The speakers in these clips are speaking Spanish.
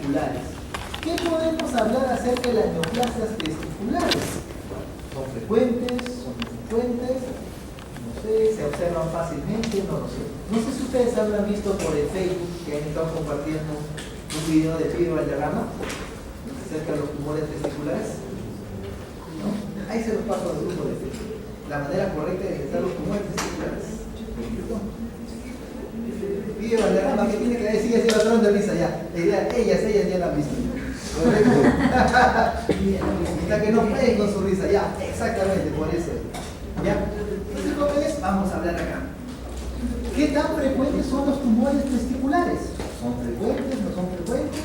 testiculares. ¿Qué podemos hablar acerca de las neoplasias testiculares? ¿Son frecuentes? ¿Son infrecuentes? No sé, ¿se observan fácilmente? No lo sé. No sé si ustedes habrán visto por el Facebook que han estado compartiendo un video de Pío Valderrama acerca de los tumores testiculares. ¿No? Ahí se los paso al grupo de Facebook. La manera correcta de detectar los tumores testiculares. Pío Valderrama, ¿qué tiene que decir? Ya se va a de risa ya. Ellas ya la han visto. Correcto. Hasta que no peguen con su risa, ya, exactamente, por eso. ¿Ya? Entonces, jóvenes, vamos a hablar acá. ¿Qué tan frecuentes son los tumores testiculares? ¿Son frecuentes? ¿No son frecuentes?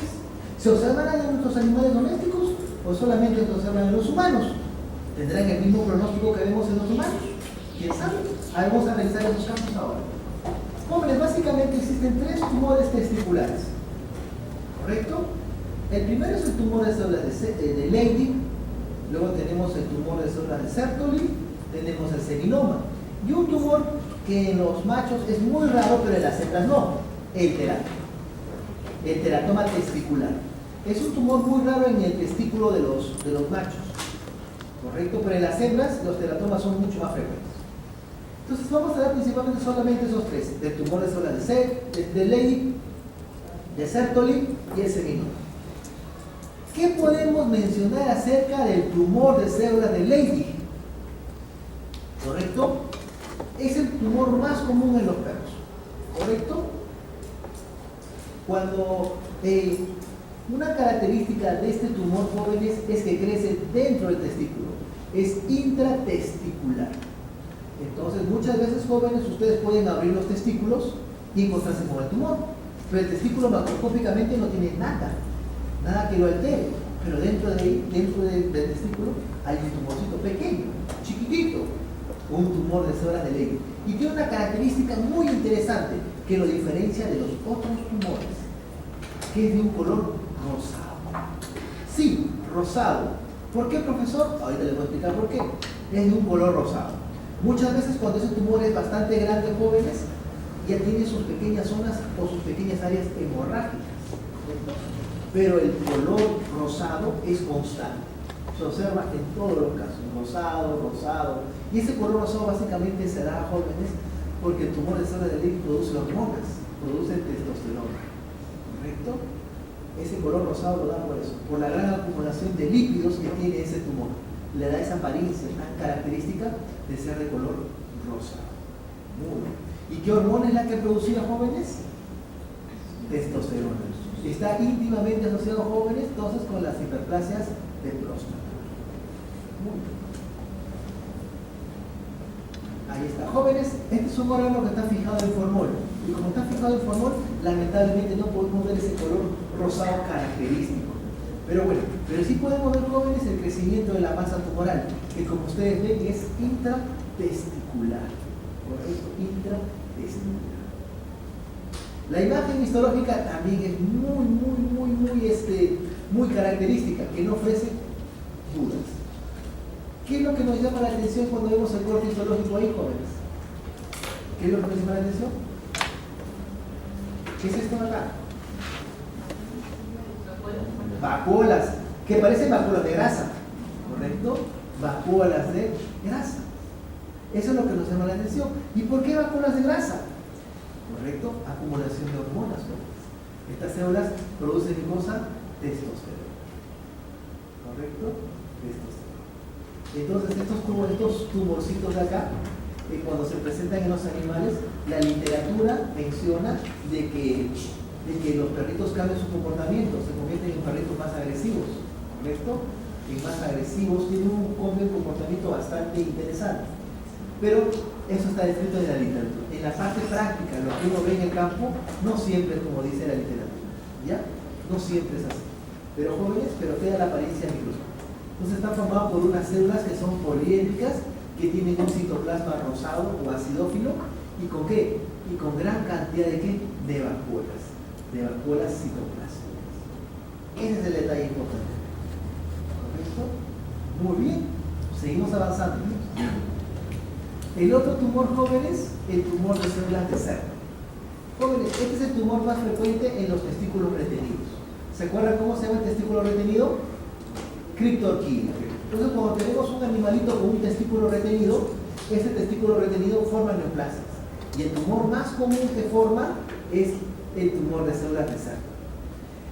¿Se observan en otros animales domésticos o solamente se observan en los humanos? ¿Tendrán el mismo pronóstico que vemos en los humanos? ¿Quién sabe? Ahí vamos a revisar esos casos ahora. Jóvenes, básicamente existen 3 tumores testiculares. ¿Correcto? El primero es el tumor de células de Leydig, luego tenemos el tumor de células de Sertoli, tenemos el seminoma, y un tumor que en los machos es muy raro, pero en las hembras no, el teratoma testicular. Es un tumor muy raro en el testículo de los machos, ¿correcto? Pero en las hembras los teratomas son mucho más frecuentes. Entonces vamos a dar principalmente solamente esos 3, el tumor de células de Leydig, de Sertoli y el seminoma. ¿Qué podemos mencionar acerca del tumor de células de Leydig? ¿Correcto? Es el tumor más común en los perros. ¿Correcto? Cuando una característica de este tumor, jóvenes, es que crece dentro del testículo. Es intratesticular. Entonces, muchas veces, jóvenes, ustedes pueden abrir los testículos y encontrarse con el tumor. Pero el testículo macroscópicamente no tiene nada que lo altere, pero dentro del testículo hay un tumorcito pequeño, chiquitito, un tumor de células de Leydig. Y tiene una característica muy interesante que lo diferencia de los otros tumores, que es de un color rosado. Sí, rosado. ¿Por qué, profesor? Ahorita les voy a explicar por qué. Es de un color rosado. Muchas veces cuando ese tumor es bastante grande, jóvenes, ya tiene sus pequeñas zonas o sus pequeñas áreas hemorrágicas. Pero el color rosado es constante. Se observa en todos los casos, rosado. Y ese color rosado básicamente se da a jóvenes porque el tumor de células de Leydig produce hormonas, produce testosterona. ¿Correcto? Ese color rosado lo da por eso, por la gran acumulación de lípidos que tiene ese tumor. Le da esa apariencia tan característica de ser de color rosado. Muy bien. ¿Y qué hormona es la que produce a jóvenes? Testosterona. Está íntimamente asociado, jóvenes, entonces, con las hiperplasias de próstata. Muy bien. Ahí está. Jóvenes, este es un órgano que está fijado en formol. Y como está fijado en formol, lamentablemente no podemos ver ese color rosado característico. Pero bueno, pero sí podemos ver, jóvenes, el crecimiento de la masa tumoral, que como ustedes ven es intratesticular. ¿Correcto? Intratesticular. La imagen histológica también es muy característica, que no ofrece dudas. ¿Qué es lo que nos llama la atención cuando vemos el corte histológico ahí, jóvenes? ¿Qué es lo que nos llama la atención? ¿Qué es esto de acá? Vacuolas, que parecen vacuolas de grasa, ¿correcto? Vacuolas de grasa. Eso es lo que nos llama la atención. ¿Y por qué vacuolas de grasa? ¿Correcto? Acumulación de hormonas. Estas células producen ¿qué cosa? Testosterona. ¿Correcto? Testosterona. Entonces, estos tumorcitos de acá, cuando se presentan en los animales, la literatura menciona de que los perritos cambian su comportamiento, se convierten en perritos más agresivos. ¿Correcto? En más agresivos, tienen un comportamiento bastante interesante. Pero eso está descrito en la literatura. En la parte práctica, lo que uno ve en el campo, no siempre es como dice la literatura. ¿Ya? No siempre es así. Pero jóvenes, pero queda la apariencia microscópica. Entonces están formados por unas células que son poliédricas, que tienen un citoplasma rosado o acidófilo. ¿Y con qué? Y con gran cantidad de ¿qué? De vacuolas. De vacuolas citoplásmicas. Ese es el detalle importante. ¿Correcto? Muy bien. Seguimos avanzando. El otro tumor, jóvenes, el tumor de células de Sertoli. Jóvenes, este es el tumor más frecuente en los testículos retenidos. ¿Se acuerdan cómo se llama el testículo retenido? Criptorquidia. Entonces, cuando tenemos un animalito con un testículo retenido, este testículo retenido forma neoplasias. Y el tumor más común que forma es el tumor de células de Sertoli.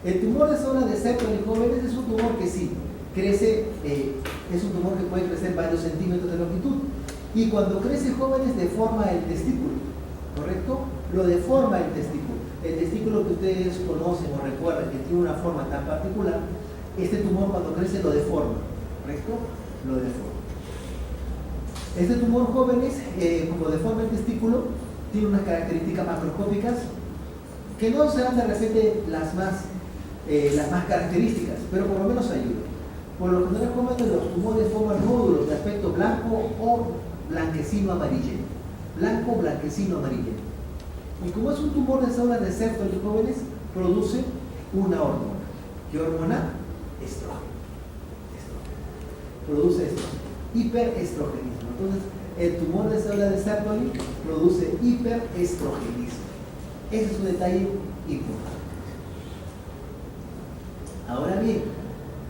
El tumor de células de Sertoli en jóvenes es un tumor que sí, crece, es un tumor que puede crecer varios centímetros de longitud. Y cuando crece en jóvenes deforma el testículo, ¿correcto? Lo deforma el testículo. El testículo que ustedes conocen o recuerdan que tiene una forma tan particular, este tumor cuando crece lo deforma, ¿correcto? Lo deforma. Este tumor jóvenes, como deforma el testículo, tiene unas características macroscópicas que no serán de repente las más características, pero por lo menos ayudan. Por lo general, jóvenes, los tumores forman nódulos de aspecto blanco o blanquecino amarillento. Blanco, blanquecino, amarillento. Y como es un tumor de células de Sertoli jóvenes, produce una hormona. ¿Qué hormona? Estrógeno. Produce estrógeno. Hiperestrogenismo. Entonces, el tumor de células de Sertoli produce hiperestrogenismo. Ese es un detalle importante. Ahora bien,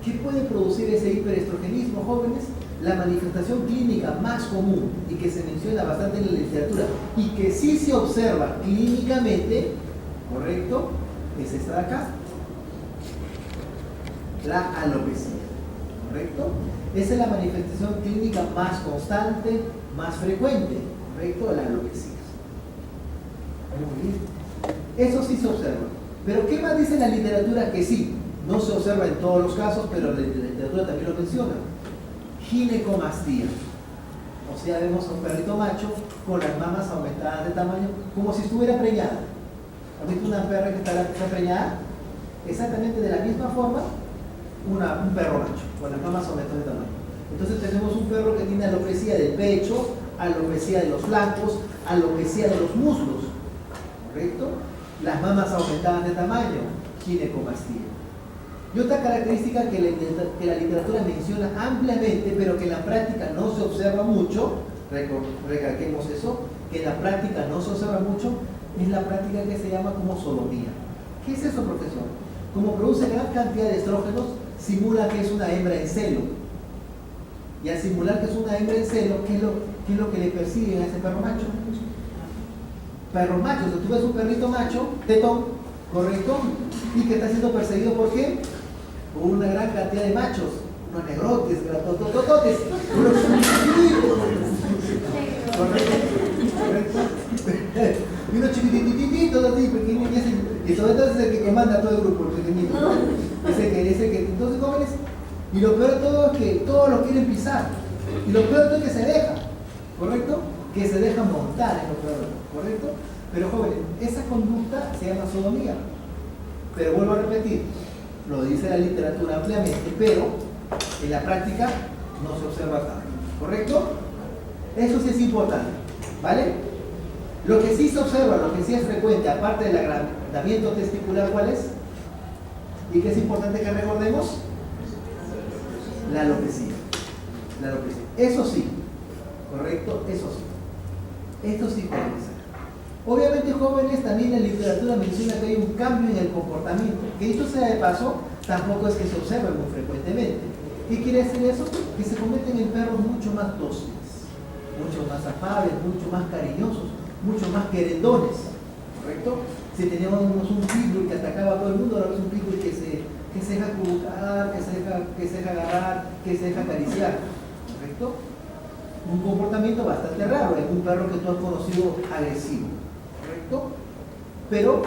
¿qué puede producir ese hiperestrogenismo, jóvenes? La manifestación clínica más común y que se menciona bastante en la literatura y que sí se observa clínicamente, ¿correcto? Es esta de acá, la alopecia, ¿correcto? Esa es la manifestación clínica más constante, más frecuente, ¿correcto? La alopecia. Muy bien. Eso sí se observa. Pero ¿qué más dice la literatura que sí? No se observa en todos los casos, pero la literatura también lo menciona. Ginecomastía. O sea, vemos a un perrito macho con las mamas aumentadas de tamaño, como si estuviera preñada. ¿Has visto una perra que está preñada? Exactamente de la misma forma, un perro macho, con las mamas aumentadas de tamaño. Entonces tenemos un perro que tiene alopecia del pecho, alopecia de los flancos, alopecia de los muslos, ¿correcto? Las mamas aumentadas de tamaño, ginecomastía. Y otra característica que la literatura menciona ampliamente, pero que en la práctica no se observa mucho, recalquemos eso, que en la práctica no se observa mucho, es la práctica que se llama como sodomía. ¿Qué es eso, profesor? Como produce gran cantidad de estrógenos, simula que es una hembra en celo. Y al simular que es una hembra en celo, ¿qué es lo que le persiguen a ese perro macho? Perro macho, o sea, tú ves un perrito macho, tetón, ¿correcto? Y que está siendo perseguido ¿por qué? Por una gran cantidad de machos, unos negrotes, gratotototes, unos chiquititos, ¿correcto? Y unos chiquitititos así, pequeños, y sobre todo es el que comanda todo el grupo, el pequeñito. Ese que, entonces jóvenes, y lo peor de todo es que todos lo quieren pisar, y lo peor de todo es que se deja, ¿correcto? Que se deja montar en lo peor, ¿correcto? Pero jóvenes, esa conducta se llama sodomía. Pero vuelvo a repetir, lo dice la literatura ampliamente, pero en la práctica no se observa tanto, ¿correcto? Eso sí es importante, ¿vale? Lo que sí se observa, lo que sí es frecuente, aparte del agrandamiento testicular, ¿cuál es? Y que es importante que recordemos, la alopecia. La alopecia. Eso sí, ¿correcto? Eso sí. Esto sí puede ser. Obviamente, jóvenes, también la literatura menciona que hay un cambio en el comportamiento, que dicho sea de paso, tampoco es que se observe muy frecuentemente. ¿Qué quiere decir eso? Que se convierten en perros mucho más dóciles, mucho más afables, mucho más cariñosos, mucho más querendones, ¿correcto? Si teníamos un pitbull que atacaba a todo el mundo, ahora es un pitbull que se deja cucar, que se deja agarrar, que se deja acariciar, ¿correcto? Un comportamiento bastante raro en un perro que tú has conocido agresivo, ¿correcto? Pero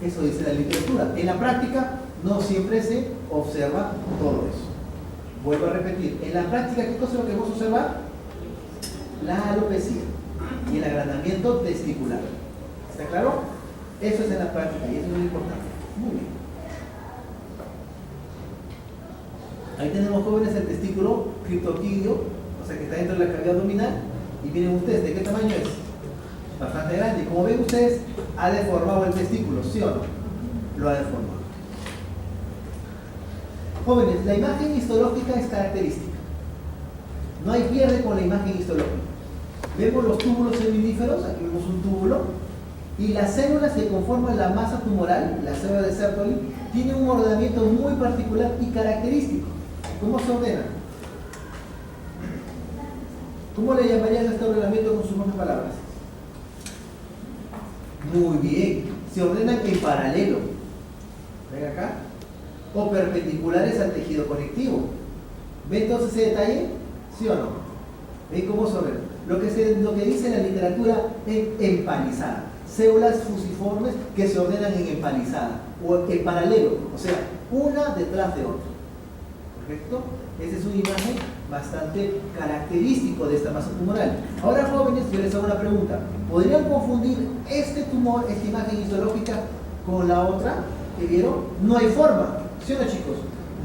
eso dice la literatura. En la práctica no siempre se observa todo eso. Vuelvo a repetir, en la práctica, ¿qué cosa es lo que vamos a observar? La alopecia y el agrandamiento testicular. ¿Está claro? Eso es en la práctica y eso es muy importante. Muy bien. Ahí tenemos, jóvenes, el testículo criptorquidio, o sea que está dentro de la cavidad abdominal. Y miren ustedes, ¿de qué tamaño es? Bastante grande. Y como ven ustedes, ha deformado el testículo, ¿sí o no? Lo ha deformado. Jóvenes, la imagen histológica es característica. No hay pierde con la imagen histológica. Vemos los túbulos seminíferos, aquí vemos un túbulo, y las células que conforman la masa tumoral, la célula de Sertoli, tiene un ordenamiento muy particular y característico. ¿Cómo se ordena? ¿Cómo le llamarías a este ordenamiento con sus propias palabras? Muy bien, se ordenan en paralelo. ¿Ven acá? O perpendiculares al tejido conectivo. ¿Ven entonces ese detalle? ¿Sí o no? ¿Ven cómo se ordena? Lo que dice la literatura en empalizada. Células fusiformes que se ordenan en empalizada o en paralelo, o sea, una detrás de otra. ¿Correcto? Esa es una imagen bastante característico de esta masa tumoral. Ahora, jóvenes, yo les hago una pregunta. ¿Podrían confundir este tumor, esta imagen histológica, con la otra que vieron? No hay forma, ¿sí o no, chicos?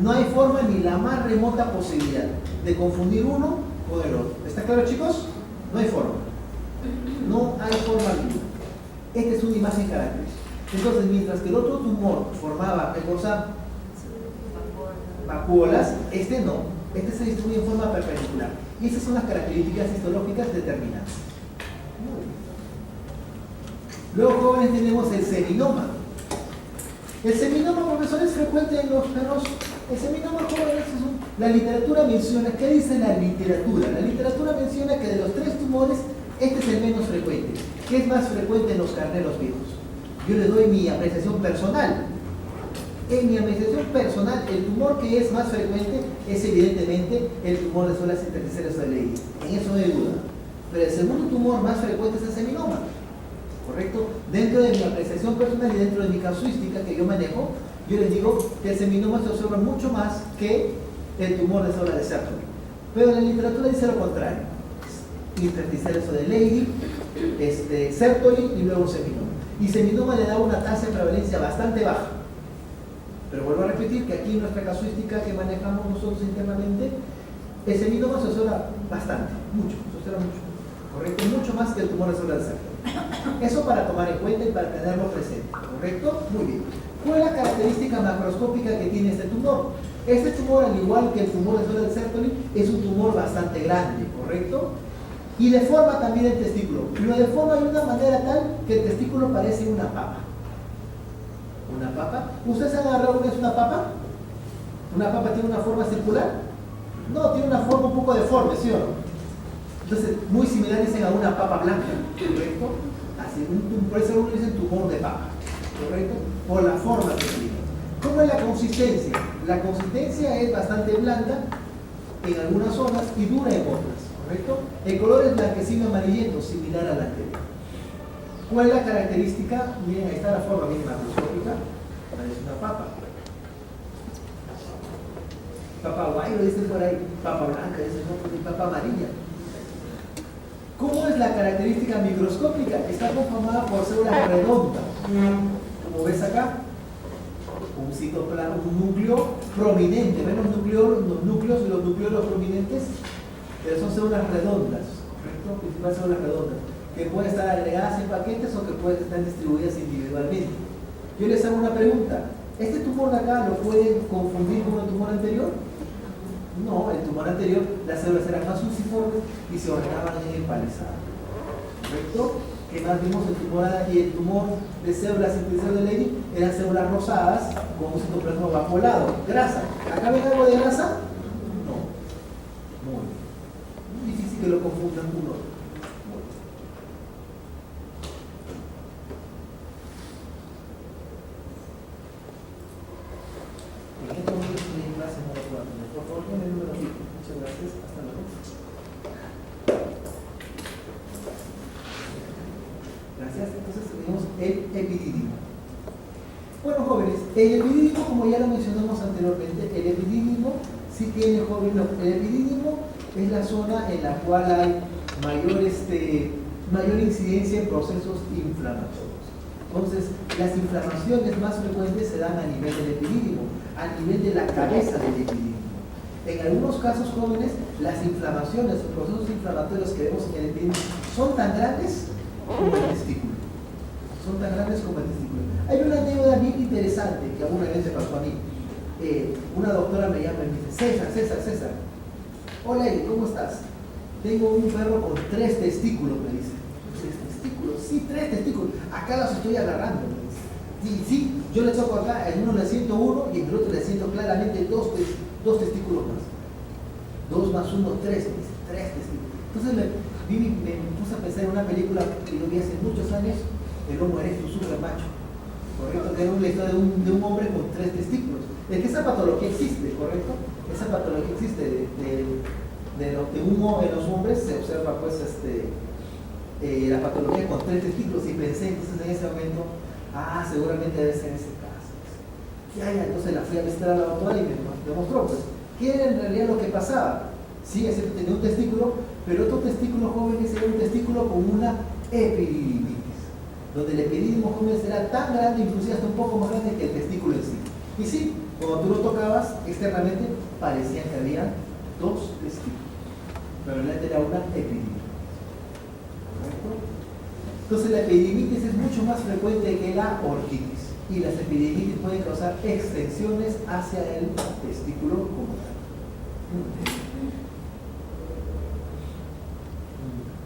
No hay forma ni la más remota posibilidad de confundir uno con el otro. ¿Está claro, chicos? No hay forma. No hay forma alguna. Esta es una imagen característica. Entonces, mientras que el otro tumor formaba, ¿qué cosa? Vacuolas, este no. Este se distribuye en forma perpendicular. Y esas son las características histológicas determinadas. Muy bien. Luego, jóvenes, tenemos el seminoma. El seminoma, profesor, es frecuente en los perros. El seminoma, jóvenes, la literatura menciona, ¿qué dice la literatura? La literatura menciona que de los 3 tumores, este es el menos frecuente. ¿Qué es más frecuente en los carneros viejos? Yo les doy mi apreciación personal. En mi apreciación personal, el tumor que es más frecuente es evidentemente el tumor de células intersticiales de Leydig. En eso no hay duda. Pero el segundo tumor más frecuente es el seminoma. ¿Correcto? Dentro de mi apreciación personal y dentro de mi casuística que yo manejo, yo les digo que el seminoma se observa mucho más que el tumor de células de Sertoli. Pero la literatura dice lo contrario. Intersticiales de Leydig, Sertoli y luego seminoma. Y seminoma le da una tasa de prevalencia bastante baja. Pero vuelvo a repetir que aquí en nuestra casuística que manejamos nosotros internamente, el seminoma se observa bastante, mucho, se observa mucho, ¿correcto? Mucho más que el tumor de células de Sertoli. Eso para tomar en cuenta y para tenerlo presente, ¿correcto? Muy bien. ¿Cuál es la característica macroscópica que tiene este tumor? Este tumor, al igual que el tumor de células de Sertoli, es un tumor bastante grande, ¿correcto? Y deforma también el testículo. Y lo deforma de una manera tal que el testículo parece una papa. ¿Una papa? ¿Ustedes han agarrado lo que es una papa? ¿Una papa tiene una forma circular? No, tiene una forma un poco deforme, ¿sí o no? Entonces, muy similar dicen a una papa blanca, ¿correcto? Así, por eso uno dice tumor de papa, ¿correcto? Por la forma que tiene. ¿Cómo es la consistencia? La consistencia es bastante blanda en algunas zonas y dura en otras, ¿correcto? El color es blanquecino amarillento, similar al anterior. ¿Cuál es la característica? Miren, ahí está la forma bien macroscópica. Parece una papa. Papa guay, lo dicen por ahí. Papa blanca, dicen, no, papa amarilla. ¿Cómo es la característica microscópica? Está conformada por células redondas. Como ves acá, un citoplasma, un núcleo prominente. ¿Ven los núcleos y los nucleolos prominentes? Pero son células redondas, ¿correcto? Principalmente células redondas, que pueden estar agregadas en paquetes o que pueden estar distribuidas individualmente. Yo les hago una pregunta. ¿Este tumor de acá lo pueden confundir con el tumor anterior? No, el tumor anterior, las células eran más fusiformes y se ordenaban en empalizada. ¿Correcto? Que más vimos el tumor y el tumor de células intersticiales de Leydig eran células rosadas con un citoplasma vacuolado, grasa. ¿Acá ven algo de grasa? No. Muy difícil que lo confundan uno. Por favor, con el número 5. Muchas gracias. Hasta luego. Gracias. Entonces tenemos el epidídimo. Bueno, jóvenes, el epidídimo, como ya lo mencionamos anteriormente, el epidídimo sí tiene, jóvenes, el epidídimo es la zona en la cual hay mayor incidencia en procesos inflamatorios. Entonces, las inflamaciones más frecuentes se dan a nivel del epidídimo, a nivel de la cabeza del epidídimo. En algunos casos, jóvenes, las inflamaciones, los procesos inflamatorios que vemos en el epidídimo son tan grandes como el testículo. Son tan grandes como el testículo. Hay una anécdota bien interesante que alguna vez se pasó a mí. Una doctora me llama y me dice, César, hola Eli, ¿cómo estás? Tengo un perro con 3 testículos, me dice. 3 testículos, sí, 3 testículos. Acá los estoy agarrando, me dice. Sí, yo le toco acá, en uno le siento uno y en el otro le siento claramente dos testículos más. 2 más 1, 3 testículos. Entonces me puse a pensar en una película que yo vi hace muchos años, El Homo erectus super macho, ¿correcto? Que era una historia de un hombre con 3 testículos. De que esa patología existe, ¿correcto? Esa patología existe. En los hombres se observa pues la patología con 3 testículos y pensé entonces en ese momento, seguramente debe ser ese caso. Entonces la fui a visitar a la doctora y me demostró pues, qué era en realidad lo que pasaba. Sí, es cierto, tenía un testículo, pero otro testículo joven era un testículo con una epididimitis, donde el epidídimo joven era tan grande, inclusive hasta un poco más grande que el testículo en sí. Y sí, cuando tú lo tocabas externamente, parecía que había 2 testículos, pero en realidad era una epididimitis. ¿Correcto? Entonces la epididimitis es mucho más frecuente que la orquitis, y las epididimitis pueden causar extensiones hacia el testículo como tal.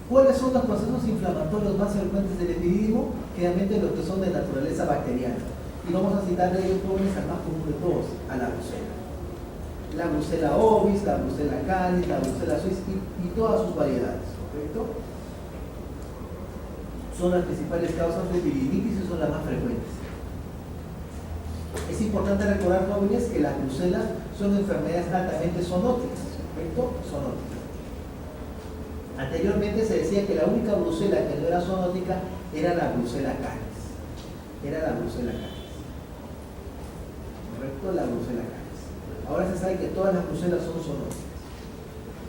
¿Cuáles son los procesos inflamatorios más frecuentes del epidídimo? Generalmente los que son de naturaleza bacteriana. Y vamos a citar de ellos jóvenes al más común de todos, a la brucela. La brucela ovis, la brucela canis, la brucela suis y todas sus variedades, ¿correcto? Son las principales causas de epididimitis y son las más frecuentes. Es importante recordar, jóvenes, que las brucelas son enfermedades altamente zoonóticas, ¿correcto? Zoonóticas. Anteriormente se decía que la única brucela que no era zoonótica era la brucela canis. Era la brucela canis. ¿Correcto? La brucela canis. Ahora se sabe que todas las brucelas son zoonóticas.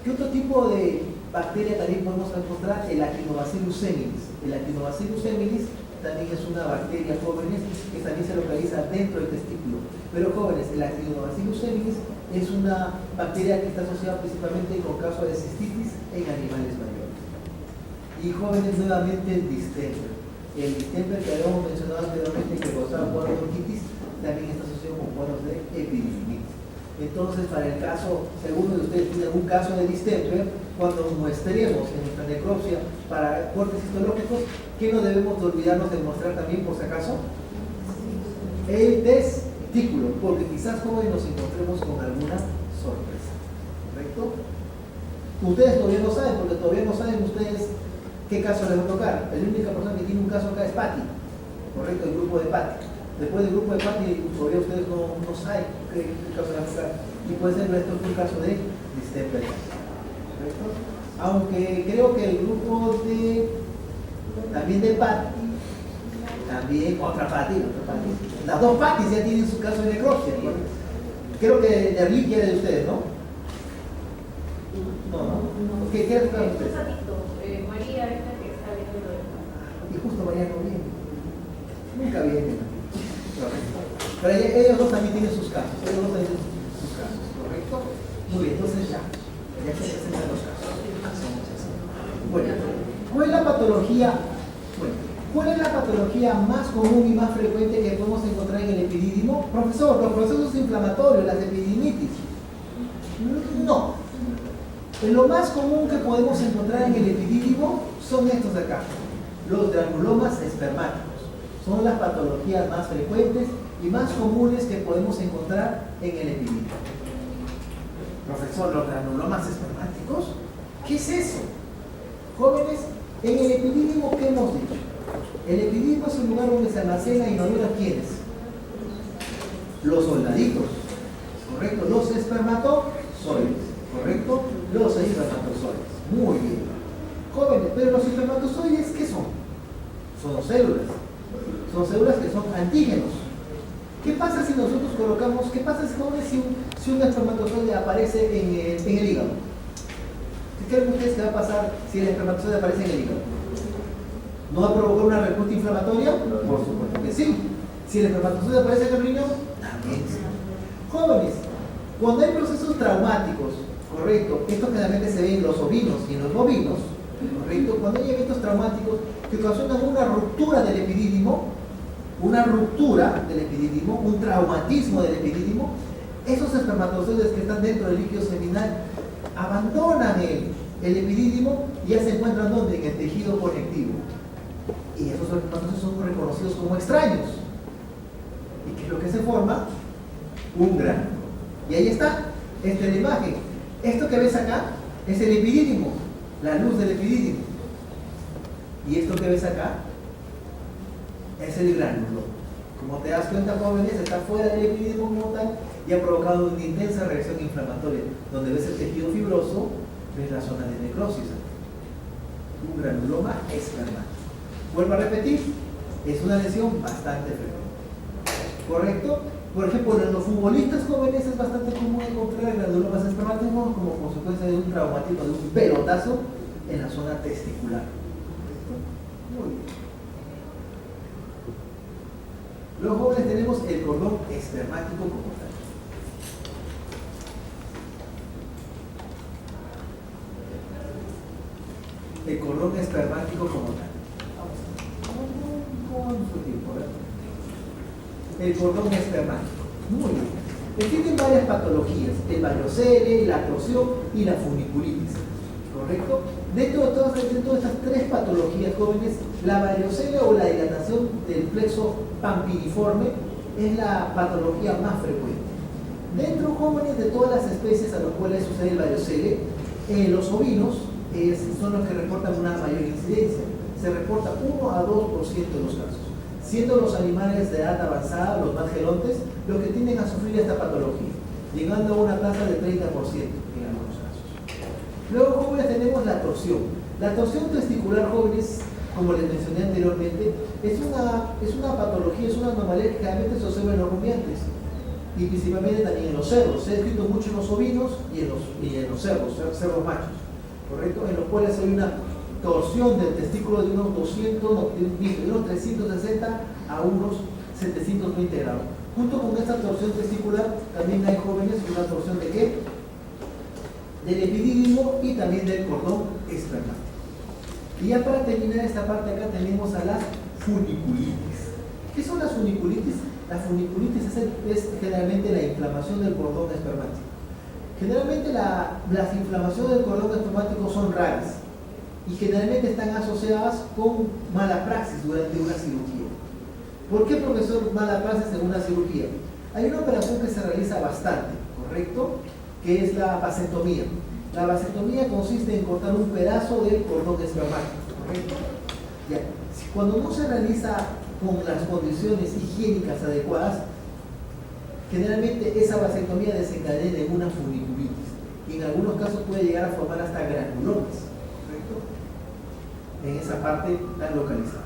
¿Qué otro tipo de bacteria también podemos encontrar? El Actinobacillus seminis. El Actinobacillus seminis también es una bacteria, jóvenes, que también se localiza dentro del testículo. Pero jóvenes, el Actinobacillus seminis es una bacteria que está asociada principalmente con casos de cistitis en animales mayores. Y jóvenes, nuevamente el distemper. El distemper que habíamos mencionado anteriormente, que causaba cuadros de orquitis, también está asociado con cuadros de epididimitis. Entonces, para el caso, si alguno de ustedes tiene algún caso de distemper, cuando muestremos en nuestra necropsia para cortes histológicos, ¿qué no debemos de olvidarnos de mostrar también, por si acaso? El testículo, porque quizás jóvenes nos encontremos con alguna sorpresa. ¿Correcto? Ustedes todavía no saben, porque todavía no saben ustedes qué caso les va a tocar. La única persona que tiene un caso acá es Patti. ¿Correcto? El grupo de Patti. Después del grupo de Patti, todavía ustedes no saben qué caso les va a tocar. Y puede ser esto un caso de distemper. ¿Correcto? Aunque creo que el grupo también de Patti, también otra Patti. Las 2 Pattis ya tienen su caso de necropsia. Creo que de reliquia era de ustedes, ¿no? No. ¿Qué es para ustedes? María, esta que está viendo lo de Y justo María no viene. Nunca viene. Pero ellos dos también tienen sus casos. ¿Correcto? Muy bien, entonces ya se presentan los casos. Bueno, ¿cuál es la patología? ¿Cuál es la patología más común y más frecuente que podemos encontrar en el epidídimo? Profesor, los procesos inflamatorios, las epididimitis. No. Lo más común que podemos encontrar en el epidídimo son estos de acá, los granulomas espermáticos. Son las patologías más frecuentes y más comunes que podemos encontrar en el epidídimo. Profesor, ¿los granulomas espermáticos? ¿Qué es eso? Jóvenes, en el epidídimo, ¿qué hemos dicho? El epidídimo es un lugar donde se almacenan y inodulan ¿quiénes? Los soldaditos, ¿correcto? Los espermatozoides, ¿correcto? Los espermatozoides. Muy bien. Jóvenes, pero los espermatozoides, ¿qué son? Son células. Son células que son antígenos. ¿Qué pasa si nosotros colocamos, qué pasa si un espermatozoide aparece en el hígado? ¿Qué creen ustedes que va a pasar si el espermatozoide aparece en el hígado? ¿No va a provocar una respuesta inflamatoria? Por supuesto que sí. Si el espermatozoide aparece en el riñón, también sí. Jóvenes, cuando hay procesos traumáticos, correcto, esto generalmente se ve en los ovinos y en los bovinos, correcto, cuando hay eventos traumáticos que ocasionan una ruptura del epidídimo, un traumatismo del epidídimo, esos espermatozoides que están dentro del líquido seminal abandonan el epidídimo y ya se encuentran ¿dónde? En el tejido conectivo. Y esos espermatozoides son reconocidos como extraños. ¿Y qué es lo que se forma? Un gránulo. Y ahí está, esta es la imagen. Esto que ves acá es el epidídimo, la luz del epidídimo. Y esto que ves acá es el gránulo. Como te das cuenta, jóvenes, está fuera del epidídimo como tal y ha provocado una intensa reacción inflamatoria. Donde ves el tejido fibroso, ves la zona de necrosis. Un granuloma espermático. Vuelvo a repetir, es una lesión bastante frecuente. ¿Correcto? Por ejemplo, en los futbolistas jóvenes es bastante común encontrar granulomas espermáticos como consecuencia de un traumatismo, de un pelotazo en la zona testicular. ¿Correcto? Muy bien. Los jóvenes tenemos el cordón espermático como tal. El cordón espermático como tal. Vamos a ver. Con su tiempo, ¿verdad? El cordón espermático. Muy bien. Existen varias patologías, el varicocele, la atrosión y la funiculitis. ¿Correcto? Dentro de estas tres patologías jóvenes, la varicocele o la dilatación del plexo pampiniforme es la patología más frecuente. Dentro, jóvenes, de todas las especies a las cuales sucede el varicocele, los ovinos son los que reportan una mayor incidencia. Se reporta 1 a 2% de los casos, siendo los animales de edad avanzada, los más gelontes, los que tienden a sufrir esta patología, llegando a una tasa de 30% en algunos casos. Luego, jóvenes, tenemos la torsión. La torsión testicular, jóvenes, como les mencioné anteriormente, es una patología, es una anomalía que generalmente se observa en los rumiantes y principalmente también en los cerdos. Se ha descrito mucho en los ovinos y en los cerdos machos, ¿correcto? En los cuales hay una torsión del testículo de unos 360 a unos 720 grados. Junto con esta torsión testicular también hay, jóvenes, una torsión ¿de qué? Del epidídimo y también del cordón espermático. Y ya para terminar esta parte acá tenemos a las funiculitis. ¿Qué son las funiculitis? La funiculitis es generalmente la inflamación del cordón espermático. Generalmente las inflamaciones del cordón espermático son raras y generalmente están asociadas con mala praxis durante una cirugía. ¿Por qué, profesor, mala praxis en una cirugía? Hay una operación que se realiza bastante, ¿correcto? Que es la vasectomía. La vasectomía consiste en cortar un pedazo del cordón espermático, ¿correcto? Ya. Cuando no se realiza con las condiciones higiénicas adecuadas, generalmente esa vasectomía desencadena en una funiculitis y en algunos casos puede llegar a formar hasta granulomas, ¿correcto? En esa parte tan localizada.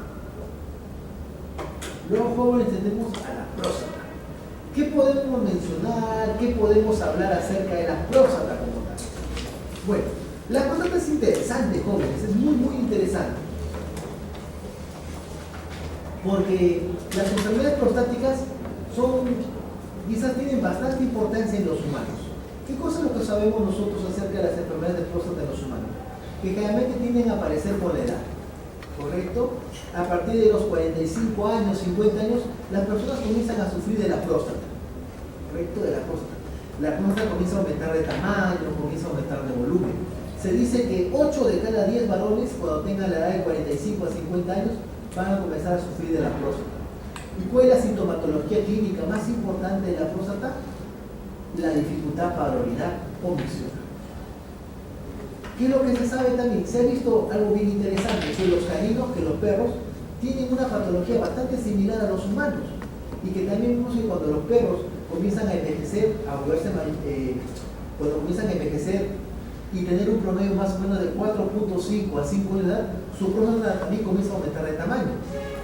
Luego, jóvenes, tenemos a la próstata. ¿Qué podemos mencionar? ¿Qué podemos hablar acerca de la próstata como tal? Bueno, la próstata es interesante, jóvenes, es muy, muy interesante. Porque las enfermedades prostáticas quizás tienen bastante importancia en los humanos. ¿Qué cosa es lo que sabemos nosotros acerca de las enfermedades de próstata en los humanos? Que generalmente tienden a aparecer con la edad, ¿correcto? A partir de los 45 años, 50 años, las personas comienzan a sufrir de la próstata, ¿correcto? De la próstata. La próstata comienza a aumentar de tamaño, comienza a aumentar de volumen. Se dice que 8 de cada 10 varones, cuando tengan la edad de 45 a 50 años, van a comenzar a sufrir de la próstata. ¿Y cuál es la sintomatología clínica más importante de la próstata? La dificultad para orinar o miccionar. ¿Qué es lo que se sabe también? Se ha visto algo bien interesante, que los caninos, que los perros, tienen una patología bastante similar a los humanos. Y que también vemos que cuando los perros comienzan a envejecer, cuando comienzan a envejecer y tener un promedio más o menos de 4.5 a 5 de edad, su próstata también comienza a aumentar de tamaño.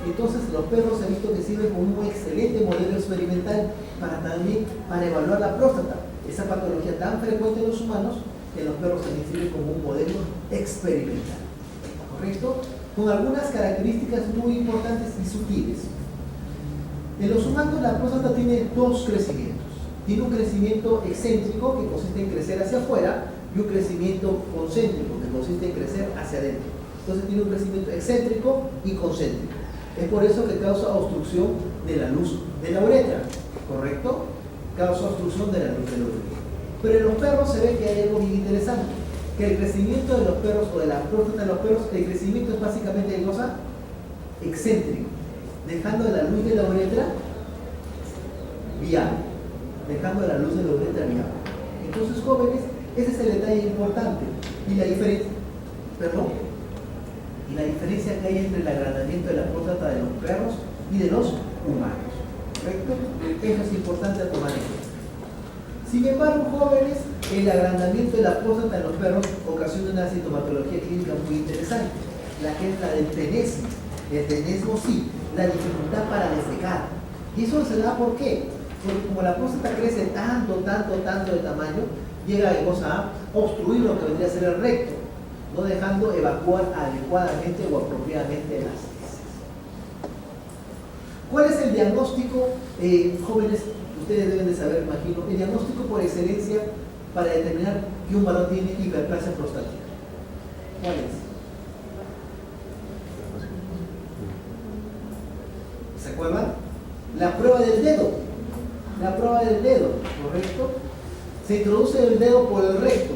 Entonces los perros se ha visto que sirven como un excelente modelo experimental para evaluar la próstata. Esa patología tan frecuente en los humanos, que los perros también sirven como un modelo experimental. ¿Correcto? Con algunas características muy importantes y sutiles. En los humanos la próstata tiene dos crecimientos. Tiene un crecimiento excéntrico, que consiste en crecer hacia afuera, y un crecimiento concéntrico, que consiste en crecer hacia adentro. Entonces tiene un crecimiento excéntrico y concéntrico. Es por eso que causa obstrucción de la luz de la uretra, ¿correcto? Causa obstrucción de la luz de la uretra. Pero en los perros se ve que hay algo bien interesante, que el crecimiento de los perros o de la próstata de los perros, el crecimiento es básicamente de cosa excéntrico, dejando la luz de la uretra viable, dejando la luz de la uretra viable. Entonces, jóvenes, ese es el detalle importante. Y la diferencia, y la diferencia que hay entre el agrandamiento de la próstata de los perros y de los humanos. ¿Correcto? Eso es importante a tomar en cuenta. Sin embargo, jóvenes, el agrandamiento de la próstata en los perros ocasiona una sintomatología clínica muy interesante, la que es la del tenesmo. El tenesmo sí, la dificultad para defecar. ¿Y eso se da por qué? Porque como la próstata crece tanto de tamaño, llega a obstruir lo que vendría a ser el recto, no dejando evacuar adecuadamente o apropiadamente las heces. ¿Cuál es el diagnóstico, jóvenes? Ustedes deben de saber, imagino, el diagnóstico por excelencia para determinar que un varón tiene hiperplasia prostática. ¿Cuál es? ¿Se acuerdan? La prueba del dedo. La prueba del dedo, ¿correcto? Se introduce el dedo por el recto,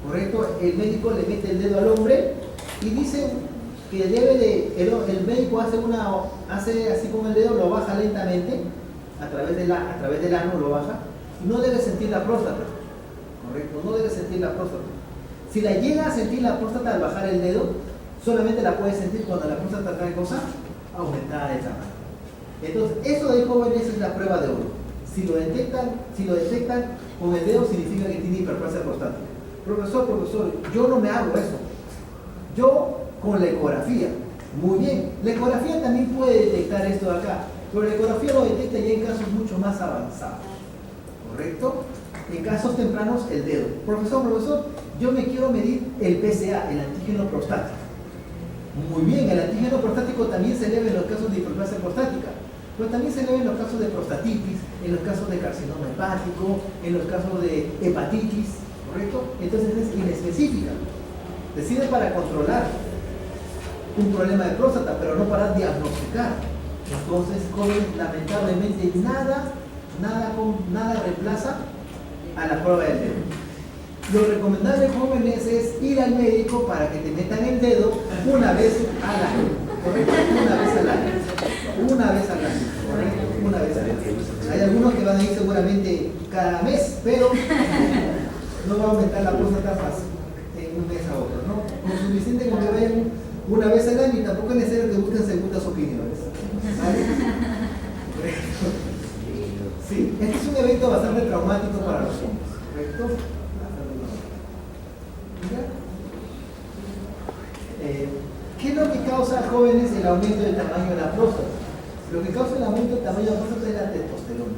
¿correcto? El médico le mete el dedo al hombre y dice que el médico hace así con el dedo, lo baja lentamente, a través del ano lo baja, y no debe sentir la próstata, ¿correcto? No debe sentir la próstata. Si la llega a sentir la próstata al bajar el dedo, solamente la puede sentir cuando la próstata trae cosa aumentada de tamaño. Entonces, eso de jóvenes es la prueba de oro. Si lo detectan con el dedo, significa que tiene hiperplasia prostática. Profesor, yo no me hago eso. Yo con la ecografía. Muy bien, la ecografía también puede detectar esto de acá, pero la ecografía lo detecta ya en casos mucho más avanzados. ¿Correcto? En casos tempranos, el dedo. Profesor, yo me quiero medir el PSA, el antígeno prostático. Muy bien, el antígeno prostático también se eleva en los casos de hiperplasia prostática, pero también se eleva en los casos de prostatitis, en los casos de carcinoma hepático, en los casos de hepatitis, ¿correcto? Entonces es inespecífica. Decide para controlar un problema de próstata, pero no para diagnosticar. Entonces, jóvenes, lamentablemente nada reemplaza a la prueba del dedo. Lo recomendable, jóvenes, es ir al médico para que te metan el dedo una vez al año, ¿correcto? Una vez al año, ¿correcto? Una vez al año. Hay algunos que van a ir seguramente cada mes, pero no va a aumentar la próstata fácil en un mes a otro, ¿no? Con suficiente con que vayan una vez al año, y tampoco es necesario que busquen segundas opiniones, ¿vale? Sí, este es un evento bastante traumático para los hombres, ¿correcto? ¿Qué es lo que causa, jóvenes, el aumento del tamaño de la próstata? Lo que causa el aumento del tamaño de la próstata es la testosterona.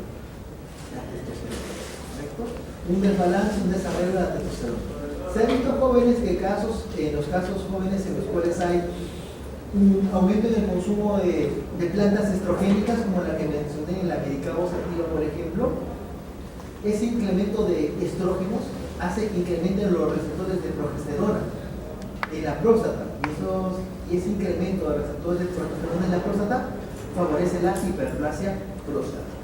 ¿Correcto? Un desbalance, un desarrollo de la testosterona. Se ha visto, jóvenes, que en los casos jóvenes en los cuales hay un aumento en el consumo de plantas estrogénicas, como la que mencioné en la Medicago Sativa, por ejemplo, ese incremento de estrógenos hace que incrementen los receptores de progesterona en la próstata, y ese incremento de receptores de progesterona en la próstata favorece la hiperplasia prostática.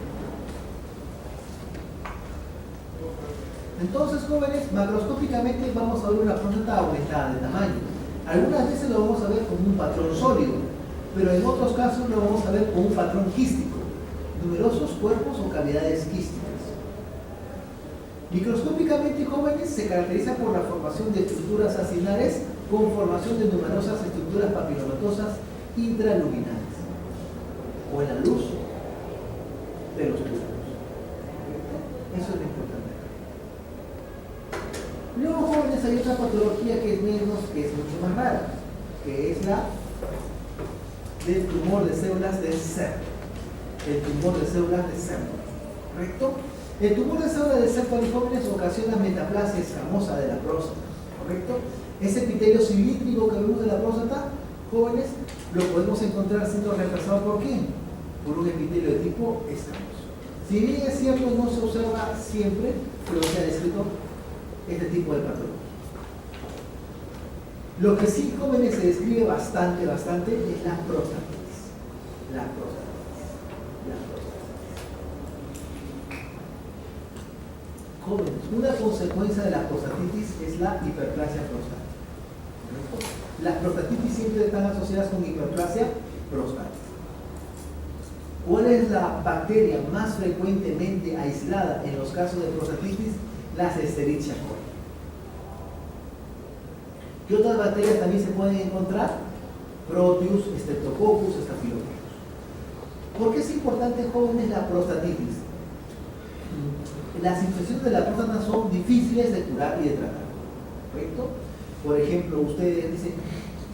Entonces, jóvenes, macroscópicamente vamos a ver una próstata aumentada de tamaño. Algunas veces lo vamos a ver como un patrón sólido, pero en otros casos lo vamos a ver como un patrón quístico, numerosos cuerpos o cavidades quísticas. Microscópicamente, jóvenes, se caracteriza por la formación de estructuras acilares con formación de numerosas estructuras papilomatosas intraluminales o en la luz de los túbulos. Eso es lo importante. Luego, jóvenes, hay otra patología que es mucho más rara, que es la del tumor de células de SERM. El tumor de células de SERM, ¿correcto? El tumor de células de SERM, jóvenes, ocasiona metaplasia escamosa de la próstata, ¿correcto? Ese epitelio cilíndrico que vemos de la próstata, jóvenes, lo podemos encontrar siendo reemplazado ¿por quién? Por un epitelio de tipo escamoso. Si bien es cierto, no se observa siempre, pero se ha descrito este tipo de patología. Lo que sí, jóvenes, se describe bastante es la prostatitis. La prostatitis. Jóvenes, una consecuencia de la prostatitis es la hiperplasia prostática. Las prostatitis siempre están asociadas con hiperplasia prostática. ¿Cuál es la bacteria más frecuentemente aislada en los casos de prostatitis? Las Escherichia coli. ¿Qué otras bacterias también se pueden encontrar? Proteus, Streptococcus, Staphylococcus. ¿Por qué es importante, jóvenes, la prostatitis? Las infecciones de la próstata son difíciles de curar y de tratar, ¿correcto? Por ejemplo, ustedes dicen,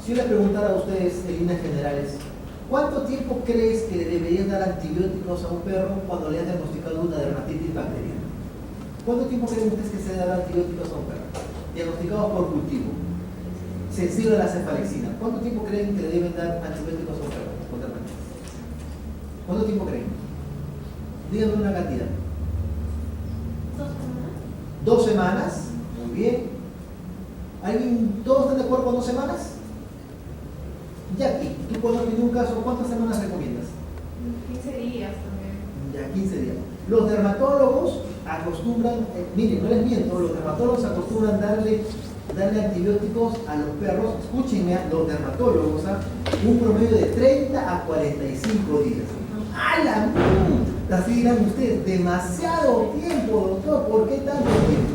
si yo le preguntara a ustedes en líneas generales, ¿cuánto tiempo crees que le deberían dar antibióticos a un perro cuando le han diagnosticado una dermatitis bacteriana? ¿Cuánto tiempo creen ustedes que se le dan antibióticos a un perro? Diagnosticados por cultivo. Sensible a la cefalexina. ¿Cuánto tiempo creen que le deben dar antibióticos a un perro con dermatitis? ¿Cuánto tiempo creen? Díganme una cantidad. 2 semanas. 2 semanas. Muy bien. ¿Todos están de acuerdo con 2 semanas? Jackie, tú cuando tienes un caso, ¿cuántas semanas recomiendas? 15 días también. Ya, 15 días. Los dermatólogos acostumbran, miren, no les miento, los dermatólogos acostumbran darle antibióticos a los perros, escúchenme, los dermatólogos, un promedio de 30 a 45 días. ¡Hala! Así dirán ustedes, demasiado tiempo, doctor, ¿por qué tanto tiempo?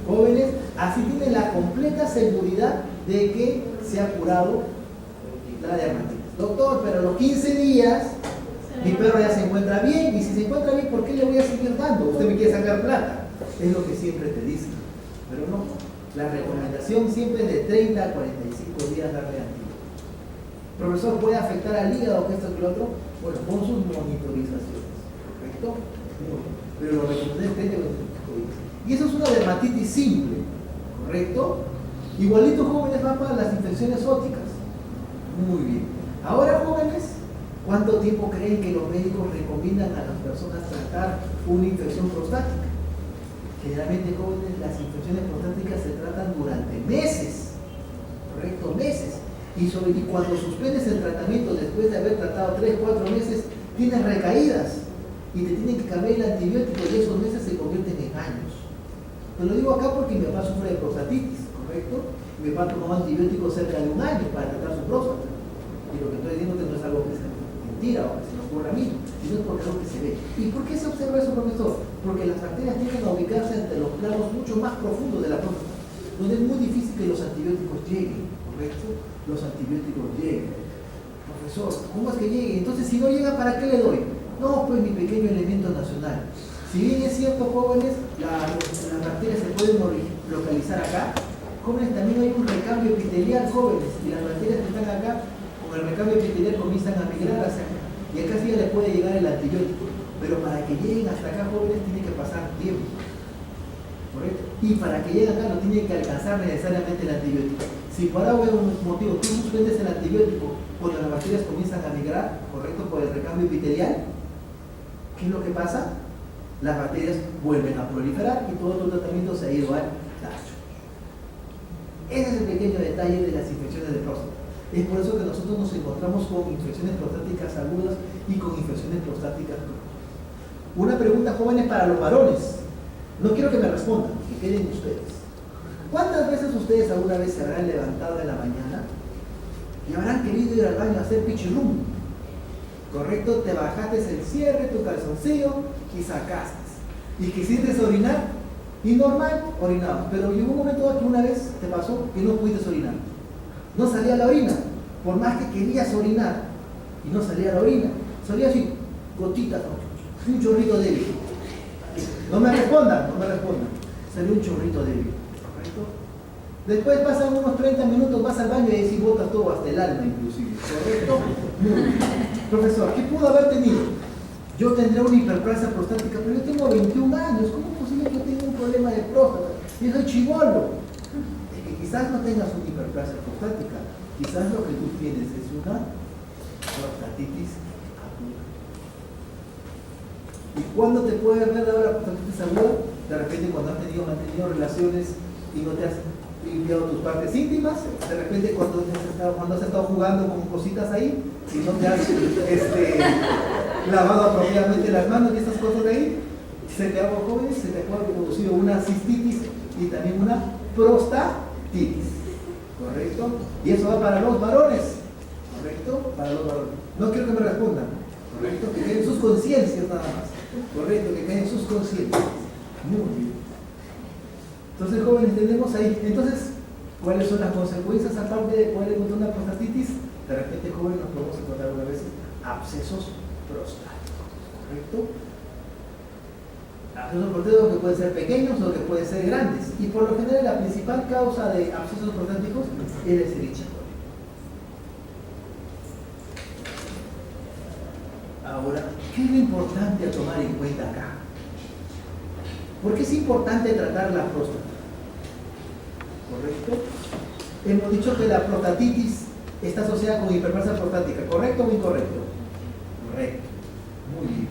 Jóvenes, así tienen la completa seguridad de que se ha curado la dermatitis. Doctor, pero a los 15 días mi perro ya se encuentra bien, y si se encuentra bien, ¿por qué le voy a seguir dando? Usted me quiere sacar plata. Es lo que siempre te dicen, pero no. La recomendación siempre es de 30 a 45 días darle antibiótico. Profesor, ¿puede afectar al hígado que esto que lo otro? Bueno, con sus monitorizaciones, ¿correcto? Pero lo recomendé es 30 a 45 días. Y eso es una dermatitis simple, ¿correcto? Igualito, jóvenes, va para las infecciones óticas. Muy bien. Ahora, jóvenes, ¿cuánto tiempo creen que los médicos recomiendan a las personas tratar una infección prostática? Generalmente, jóvenes, las infecciones prostáticas se tratan durante meses, ¿correcto? Meses. Y cuando suspendes el tratamiento después de haber tratado 3, 4 meses, tienes recaídas y te tienen que cambiar el antibiótico y esos meses se convierten en años. Te lo digo acá porque mi papá sufre de prostatitis, ¿correcto? Mi papá tomó antibióticos cerca de 1 año para tratar su próstata. Y lo que estoy diciendo no es algo que sea mentira o que se me ocurra a mí, sino es porque es algo que se ve. ¿Y por qué se observa eso, profesor? Porque las bacterias tienden a ubicarse entre los planos mucho más profundos de la próstata, donde es muy difícil que los antibióticos lleguen, ¿correcto? Los antibióticos lleguen. Profesor, ¿cómo es que lleguen? Entonces, si no llega, ¿para qué le doy? No, pues mi pequeño elemento nacional. Si bien es cierto, jóvenes, las bacterias se pueden localizar acá, jóvenes, también hay un recambio epitelial, jóvenes, y las bacterias que están acá, con el recambio epitelial comienzan a migrar hacia acá, y acá sí ya les puede llegar el antibiótico, pero para que lleguen hasta acá, jóvenes, tiene que pasar tiempo, ¿correcto? Y para que lleguen acá no tiene que alcanzar necesariamente el antibiótico. Si por algún motivo tú suspendes el antibiótico cuando las bacterias comienzan a migrar, ¿correcto? Por el recambio epitelial, ¿qué es lo que pasa? Las bacterias vuelven a proliferar y todo tu tratamiento se ha ido al tacho. Ese es el pequeño detalle de las infecciones de próstata. Es por eso que nosotros nos encontramos con infecciones prostáticas agudas y con infecciones prostáticas crónicas. Una pregunta, jóvenes, para los varones. No quiero que me respondan, que queden ustedes. ¿Cuántas veces ustedes alguna vez se habrán levantado en la mañana y habrán querido ir al baño a hacer pichirrum? ¿Correcto? Te bajaste el cierre, tu calzoncillo y sacaste. Y quisiste orinar y normal, orinabas. Pero llegó un momento que una vez te pasó que no pudiste orinar. No salía la orina, por más que querías orinar y no salía la orina. Salía así, gotitas, ¿no? Un chorrito débil. No me respondan. Salió un chorrito débil. ¿Correcto? Después pasan unos 30 minutos, vas al baño y decís, botas todo hasta el alma inclusive. ¿Correcto? Muy bien. Profesor, ¿qué pudo haber tenido? Yo tendré una hiperplasia prostática, pero yo tengo 21 años. ¿Cómo es posible que yo tenga un problema de próstata? Yo soy chibolo. Es que quizás no tengas una hiperplasia prostática. Quizás lo que tú tienes es una prostatitis aguda. ¿Y cuándo te puede ver ahora prostatitis aguda? De repente cuando has mantenido relaciones y no te has limpiado tus partes íntimas, de repente cuando has estado jugando con cositas ahí y no te has lavado apropiadamente las manos y estas cosas de ahí, se te ha producido una cistitis y también una prostatitis, ¿correcto? Y eso va para los varones, ¿correcto? Para los varones. No quiero que me respondan. Correcto, que queden sus conciencias nada más. Correcto, que queden sus conciencias. Muy bien. Entonces, jóvenes, tenemos ahí. Entonces, ¿cuáles son las consecuencias aparte de poder encontrar una prostatitis? De repente, jóvenes, nos podemos encontrar algunas veces abscesos prostáticos. ¿Correcto? Abscesos prostáticos que pueden ser pequeños o que pueden ser grandes. Y por lo general, la principal causa de abscesos prostáticos es la Escherichia coli. Ahora, ¿qué es lo importante a tomar en cuenta acá? ¿Por qué es importante tratar la próstata? ¿Correcto? Hemos dicho que la prostatitis está asociada con hiperplasia prostática, ¿correcto o incorrecto? Correcto. Muy bien.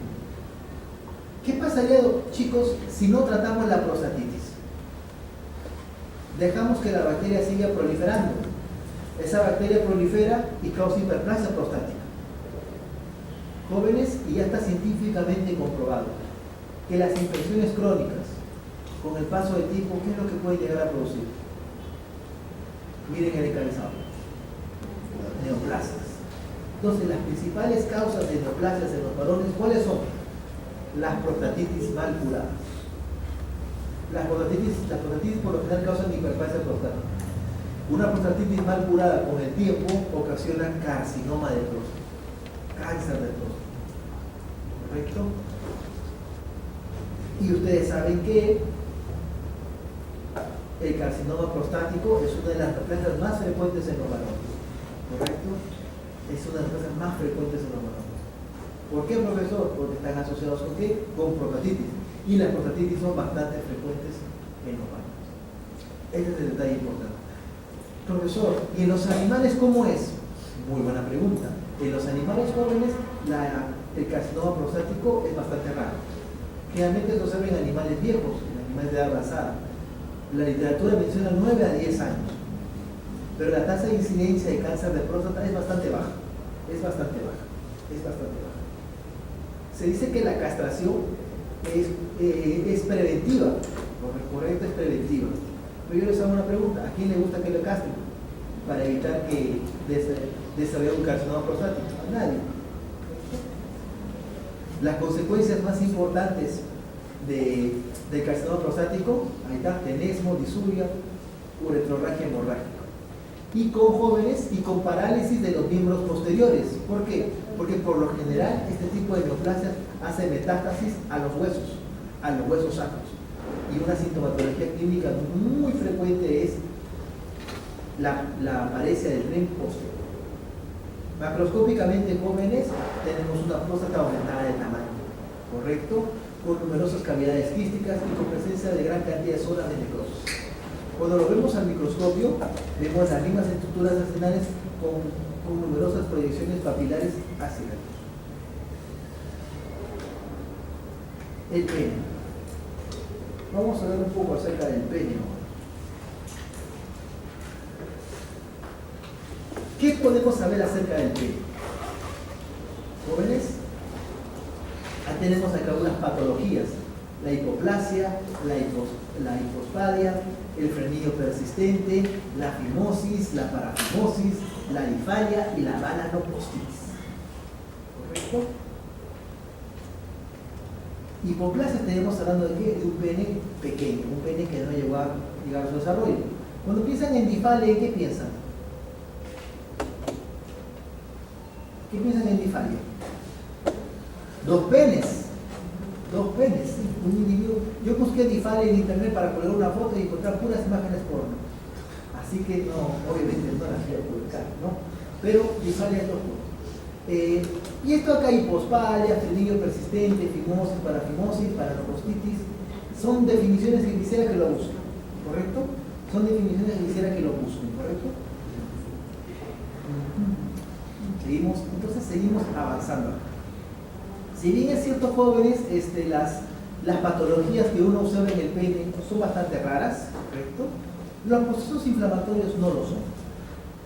¿Qué pasaría, chicos, si no tratamos la prostatitis? Dejamos que la bacteria siga proliferando. Esa bacteria prolifera y causa hiperplasia prostática. Jóvenes, y ya está científicamente comprobado que las infecciones crónicas, con el paso del tiempo, ¿qué es lo que puede llegar a producir? Miren el encabezado. Neoplasias. Entonces, las principales causas de neoplasias en los varones, ¿cuáles son? Las prostatitis mal curadas. Las prostatitis por lo general causan hiperplasia prostática. Una prostatitis mal curada con el tiempo ocasiona carcinoma de próstata, cáncer de próstata. ¿Correcto? Y ustedes saben que el carcinoma prostático es una de las neoplasias más frecuentes en los varones. ¿Correcto? Es una de las neoplasias más frecuentes en los varones. ¿Por qué, profesor? Porque están asociados con qué? Con prostatitis. Y las prostatitis son bastante frecuentes en los varones. Este es el detalle importante. Profesor, ¿y en los animales cómo es? Muy buena pregunta. En los animales jóvenes, el carcinoma prostático es bastante raro. Generalmente se observa en animales viejos, en animales de edad avanzada. La literatura menciona 9 a 10 años. Pero la tasa de incidencia de cáncer de próstata es bastante baja. Es bastante baja. Es bastante baja. Se dice que la castración es preventiva. Lo correcto es preventiva. Pero yo les hago una pregunta. ¿A quién le gusta que lo castren? Para evitar que desarrolle un carcinoma prostático. A nadie. Las consecuencias más importantes del carcinoma prostático, ahí está, tenesmo, disuria, uretrorragia hemorrágica. Y con jóvenes y con parálisis de los miembros posteriores. ¿Por qué? Porque por lo general este tipo de neoplasias hace metástasis a los huesos sacros. Y una sintomatología clínica muy frecuente es la apariencia del tren posterior. Macroscópicamente jóvenes tenemos una próstata aumentada de tamaño, ¿correcto? Con numerosas cavidades quísticas y con presencia de gran cantidad de zonas de necrosis. Cuando lo vemos al microscopio, vemos las mismas estructuras acenales con numerosas proyecciones papilares hacia adentro. El pene. Vamos a ver un poco acerca del pene. ¿Qué podemos saber acerca del pene? Jóvenes, tenemos acá unas patologías: la hipoplasia, la hipospadia, el frenillo persistente, la fimosis, la parafimosis, la difalia y la balanopostitis. ¿Correcto? Hipoplasia tenemos hablando de qué? De un pene pequeño, un pene que no llegó a llegar a su desarrollo. Cuando piensan en difalia, ¿en qué piensan? ¿Qué piensan en difalia? Dos penes, sí. Un individuo. Yo busqué difalia en internet para poner una foto y encontrar puras imágenes porno. Así que no, obviamente no las voy a publicar, ¿no? Pero difalia es dos puntos. Y esto acá, hipospadia, frenillo persistente, fimosis, parafimosis, paranopostitis, son definiciones que quisiera que lo busquen, ¿correcto? Son definiciones que quisiera que lo busquen, ¿correcto? Seguimos avanzando. Si bien es cierto, jóvenes, las patologías que uno observa en el pene son bastante raras, ¿correcto? Los procesos inflamatorios no lo son.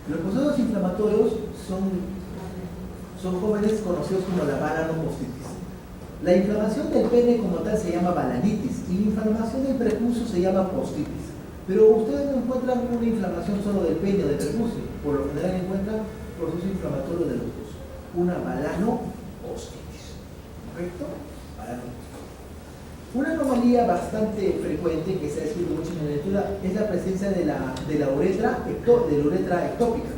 Los procesos inflamatorios son jóvenes conocidos como la balanopostitis. La inflamación del pene como tal se llama balanitis y la inflamación del prepucio se llama postitis. Pero ustedes no encuentran una inflamación solo del pene o del prepucio, por lo general encuentran proceso inflamatorio de los dos, una balanopostitis. ¿correcto? Una anomalía bastante frecuente que se ha descrito mucho en la lectura es la presencia de la uretra ectópica.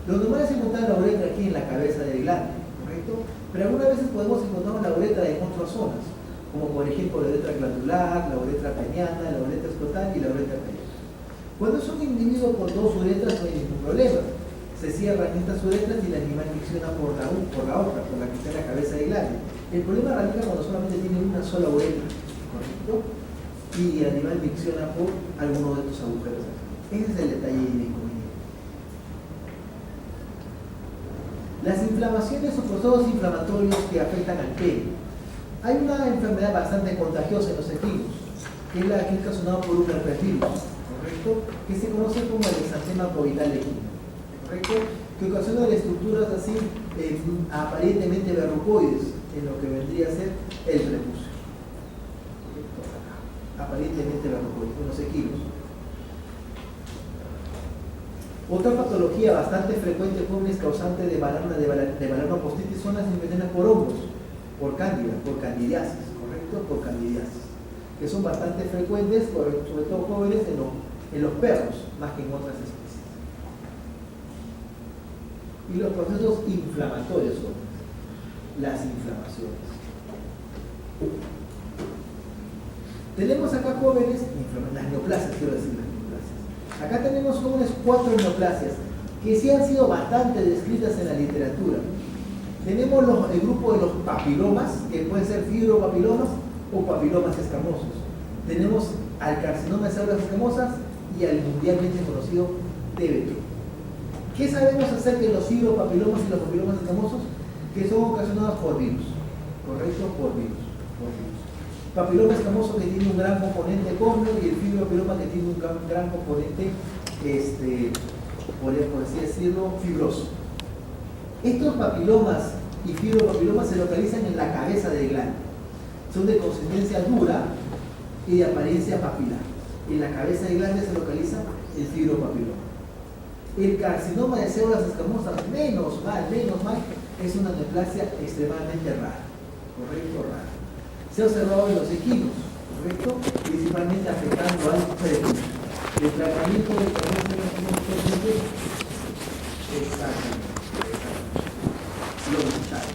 Lo normal es encontrar la uretra aquí en la cabeza del glande, ¿correcto? Pero algunas veces podemos encontrar la uretra en otras zonas, como por ejemplo la uretra glandular, la uretra peniana, la uretra escrotal y la uretra peniana. Cuando es un individuo con dos uretras no hay ningún problema. Se cierran estas uretras y el animal micciona por la otra, por la que está en la cabeza del glande. El problema radica cuando solamente tiene una sola uretra, ¿correcto? Y el animal micciona por alguno de estos agujeros. Ese es el detalle del inconveniente. Las inflamaciones o procesos inflamatorios que afectan al pene. Hay una enfermedad bastante contagiosa en los equinos, que es la que es causada por un herpesvirus, ¿correcto? Que se conoce como el exantema bovidal equino, ¿correcto? Que ocasiona estructuras así aparentemente verrucoides en lo que vendría a ser el prepucio. Aparentemente verrucoides en los equinos. Otra patología bastante frecuente, jóvenes, causante de balanopostitis son las infecciones por hongos, por cándida, por candidiasis, ¿correcto? Por candidiasis, que son bastante frecuentes, sobre todo jóvenes, en los perros, más que en otras especies. Y los procesos inflamatorios, jóvenes, las inflamaciones. Tenemos acá, jóvenes, las neoplasias, quiero decir, las neoplasias. Acá tenemos jóvenes 4 neoplasias que sí han sido bastante descritas en la literatura. Tenemos el grupo de los papilomas, que pueden ser fibropapilomas o papilomas escamosos. Tenemos al carcinoma de células escamosas y al mundialmente conocido TBT. ¿Qué sabemos acerca de los fibropapilomas y los papilomas escamosos? Que son ocasionados por virus, ¿correcto? Por virus. Papiloma escamoso que tiene un gran componente córneo y el fibropapiloma que tiene un gran componente, por así decirlo, fibroso. Estos papilomas y fibropapilomas se localizan en la cabeza del glande. Son de consistencia dura y de apariencia papilar. En la cabeza del glande se localiza el fibropapiloma. El carcinoma de células escamosas, menos mal, es una neoplasia extremadamente rara. ¿Correcto? Rara. Se ha observado en los equinos, ¿correcto? Principalmente afectando al prepucio. El tratamiento de cabeza exactamente. Lo necesario.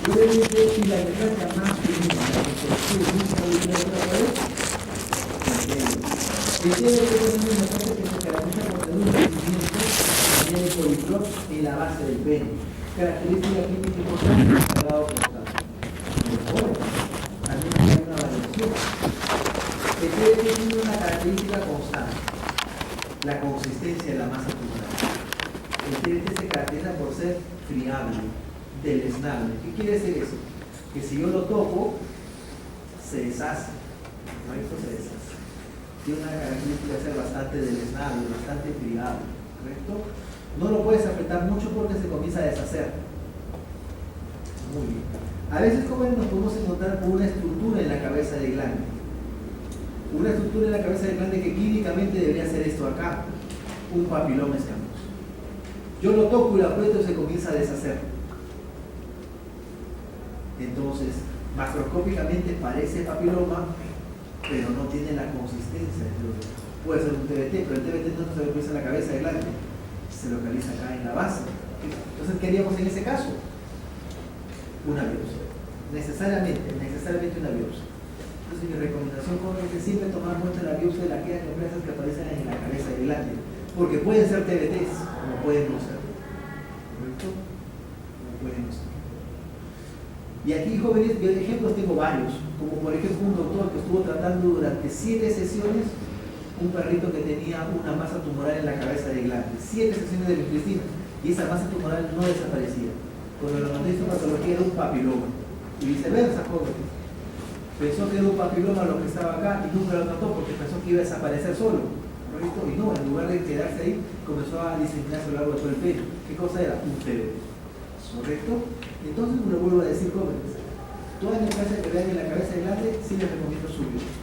Obviamente, si la neoplasia más pequeña, la que se busca otra vez, el TBT es una neoplasia que se caracteriza por tener un crecimiento de poliflor en la base del pene. Característica clínica importante, cerrado constante. También hay una variación. El TBT tiene una característica constante, la consistencia de la masa tumoral. El TBT se caracteriza por ser friable, deleznable. ¿Qué quiere decir eso? Que si yo lo toco, se deshace. ¿Correcto? Se deshace. Tiene una característica de ser bastante deleznable, bastante friable. ¿Correcto? No lo puedes apretar mucho porque se comienza a deshacer. Muy bien. A veces, jóvenes, nos podemos encontrar con una estructura en la cabeza del glande. Una estructura en la cabeza del glande que clínicamente debería ser esto acá, un papiloma escamoso. Yo lo toco y lo aprieto y se comienza a deshacer. Entonces, macroscópicamente parece papiloma, pero no tiene la consistencia. Puede ser un TBT, pero el TBT no se localiza en la cabeza del glande, se localiza acá en la base. Entonces, ¿qué haríamos en ese caso? Una biopsia. Necesariamente una biopsia. Entonces, mi recomendación es que siempre tomar muestra de la biopsia de aquellas neoplasias que aparecen en la cabeza del glande, porque pueden ser TBTs, como pueden no ser. ¿Correcto? Como pueden no ser. Y aquí, jóvenes, yo de ejemplos tengo varios, como por ejemplo un doctor que estuvo tratando durante 7 sesiones un perrito que tenía una masa tumoral en la cabeza del glande. 7 sesiones de bioplestina y esa masa tumoral no desaparecía. Cuando lo mandé a patología era un papiloma. Y viceversa, jóvenes. Pensó que era un papiloma lo que estaba acá y nunca lo trató porque pensó que iba a desaparecer solo. ¿Correcto? Y no, en lugar de quedarse ahí, comenzó a diseminarse a lo largo de todo el pelo. ¿Qué cosa era? Un TBT. ¿Correcto? Entonces, me lo vuelvo a decir, jóvenes. Toda neoplasia que vean en la cabeza del glande, sí les recomiendo su biopsia.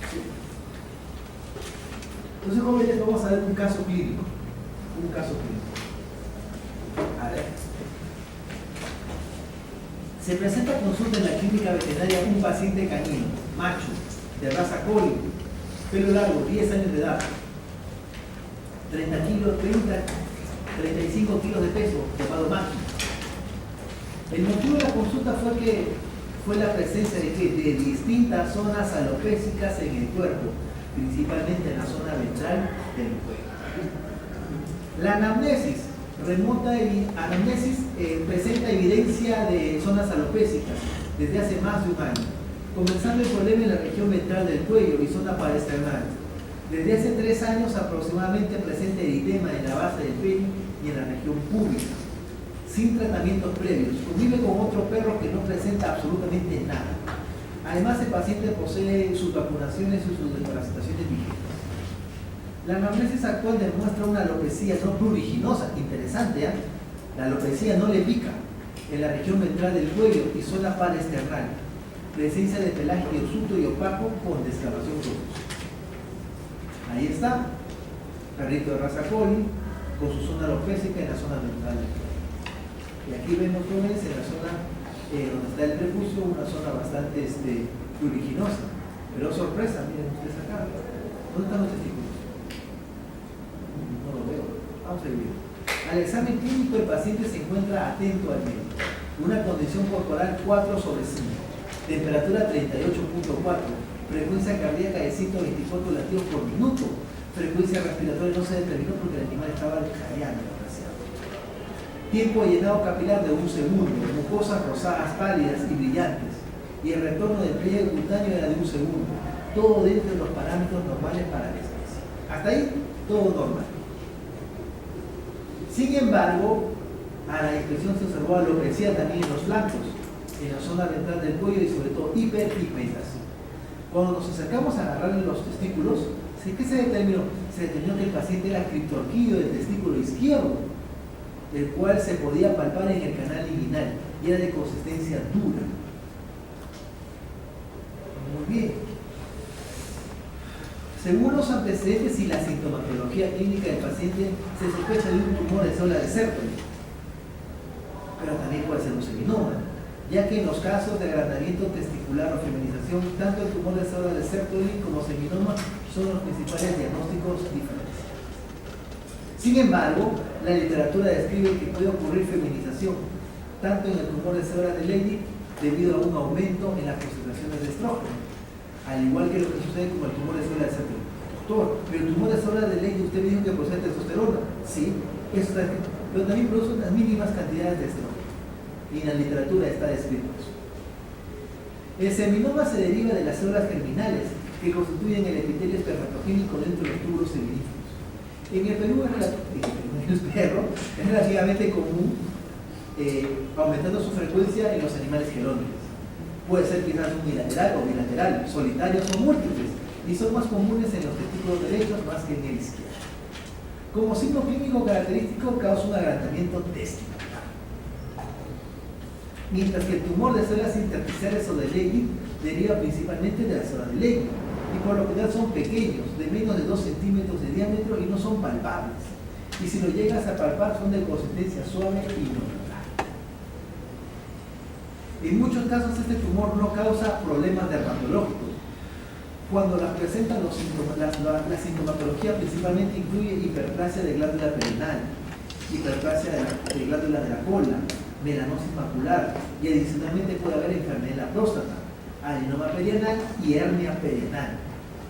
¿Sí? Entonces, jóvenes, vamos a ver un caso clínico. A ver. Se presenta a consulta en la clínica veterinaria un paciente canino, macho, de raza collie, pelo largo, 10 años de edad, 35 kilos de peso, llamado Maki. El motivo de la consulta fue la presencia de distintas zonas alopécicas en el cuerpo, principalmente en la zona ventral del cuello. La anamnesis presenta evidencia de zonas alopécicas desde hace más de un año, comenzando el problema en la región ventral del cuello y zona paraesternal. Desde hace 3 años aproximadamente presenta eritema en la base del pene y en la región pública, sin tratamientos previos. Convive con otro perro que no presenta absolutamente nada. Además, el paciente posee sus vacunaciones y sus desparasitaciones vigentes. La anamnesis actual demuestra una alopecia no pruriginosa, interesante, ¿eh? La alopecia no le pica en la región ventral del cuello y zona paraesternal. Presencia de pelaje hirsuto y opaco con descamación profusa. Ahí está, perrito de raza collie con su zona alopécica en la zona ventral del cuello. Y aquí vemos jóvenes en la zona donde está el prepucio, una zona bastante pruriginosa. Pero sorpresa, miren ustedes acá. ¿Dónde están los testículos? No lo veo. Vamos a ir. Al examen clínico el paciente se encuentra atento al médico. Una condición corporal 4/5. Temperatura 38.4. Frecuencia cardíaca de 124 latidos por minuto. Frecuencia respiratoria no se determinó porque el animal estaba descayando. Tiempo de llenado capilar de 1 segundo. Mucosas rosadas, pálidas y brillantes. Y el retorno del pliegue cutáneo era de 1 segundo. Todo dentro de los parámetros normales para la especie. Hasta ahí, todo normal. Sin embargo, a la inspección se observó alopecia también en los flancos, en la zona ventral del cuello y sobre todo hiperpigmentación. Cuando nos acercamos a agarrarle los testículos, ¿qué se determinó? Se determinó que el paciente era criptorquidio del testículo izquierdo, el cual se podía palpar en el canal inguinal y era de consistencia dura. Muy bien. Según los antecedentes y la sintomatología clínica del paciente, se sospecha de un tumor de célula de Sertoli, pero también puede ser un seminoma, ya que en los casos de agrandamiento testicular o feminización, tanto el tumor de célula de Sertoli como seminoma son los principales diagnósticos diferenciales. Sin embargo, la literatura describe que puede ocurrir feminización, tanto en el tumor de célula de Leydig debido a un aumento en las concentraciones de estrógeno, al igual que lo que sucede con el tumor de célula de Sertoli. Doctor, pero el tumor de célula de Leydig usted me dijo que procede de testosterona. Sí, eso está aquí, pero también produce unas mínimas cantidades de estrógeno. Y en la literatura está descrito eso. El seminoma se deriva de las células germinales que constituyen el epitelio espermatogénico dentro de los túbulos seminíferos. En el Perú es relativamente común, aumentando su frecuencia en los animales gelónicos. Puede ser quizás unilateral o bilateral, solitarios o múltiples, y son más comunes en los testículos derechos más que en el izquierdo. Como signo clínico característico, causa un agrandamiento testicular. Mientras que el tumor de células intersticiales o de Leydig deriva principalmente de la célula de Leydig, y por lo general son pequeños, de menos de 2 centímetros de diámetro y no son palpables. Y si lo llegas a palpar son de consistencia suave y nodular. En muchos casos este tumor no causa problemas dermatológicos. Cuando las presentan los síntomas, la sintomatología principalmente incluye hiperplasia de glándula perianal, hiperplasia de glándula de la cola, melanosis macular y adicionalmente puede haber enfermedad de la próstata, adenoma perianal y hernia perianal.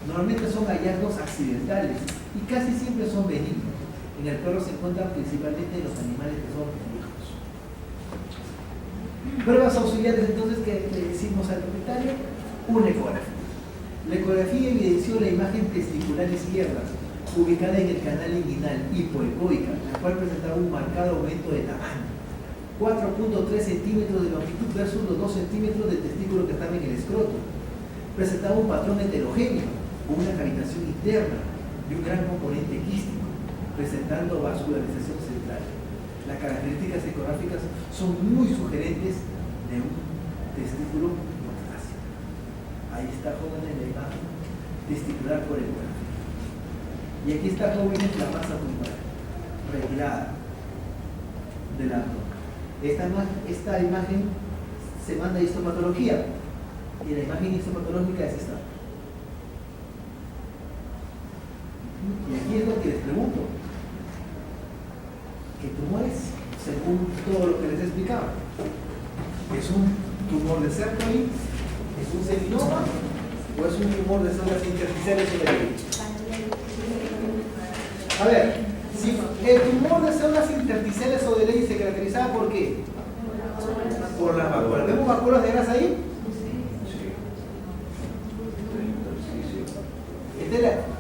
Normalmente son hallazgos accidentales y casi siempre son benignos. En el perro se encuentran principalmente en los animales que son viejos. Pruebas auxiliares entonces que le decimos al propietario, una ecografía. La ecografía evidenció la imagen testicular izquierda, ubicada en el canal inguinal hipoecoica, la cual presentaba un marcado aumento de tamaño. 4.3 centímetros de longitud versus los 2 centímetros del testículo que estaba en el escroto. Presentaba un patrón heterogéneo, con una cavitación interna y un gran componente quístico, presentando vascularización central. Las características ecográficas son muy sugerentes de un testículo metastásico. Ahí está, jóvenes, la imagen testicular por ecografía. Y aquí está, jóvenes, la masa pulmonar retirada del abdomen. Esta imagen se manda a histopatología. Y la imagen histopatológica es esta. Y aquí es lo que les pregunto. ¿Qué tumor es? Según todo lo que les he explicado. ¿Es un tumor de Sertoli? ¿Es un seminoma? ¿O es un tumor de células intersticiales o de Ley? A ver, si el tumor de células intersticiales o de Ley se caracterizaba ¿por qué? Por las vacuolas. ¿Vemos vacuolas negras ahí?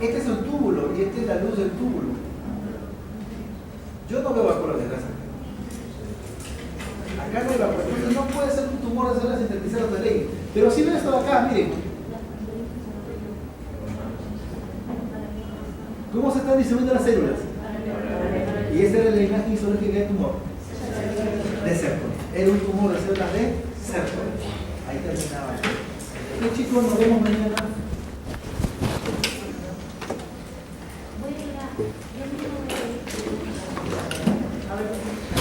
Este es el túbulo y esta es la luz del túbulo. Yo no veo vacuolas negras acá. Acá no hay vacuolas. Entonces no puede ser un tumor de células intersticiales o de Ley. Pero si ven esto de acá, miren. ¿Cómo se están distribuyendo las células? Y esta era la imagen histológica del tumor. De Sertoli. Era un tumor de células de Sertoli. Ahí terminaba. Pues chicos, nos vemos mañana. A ver.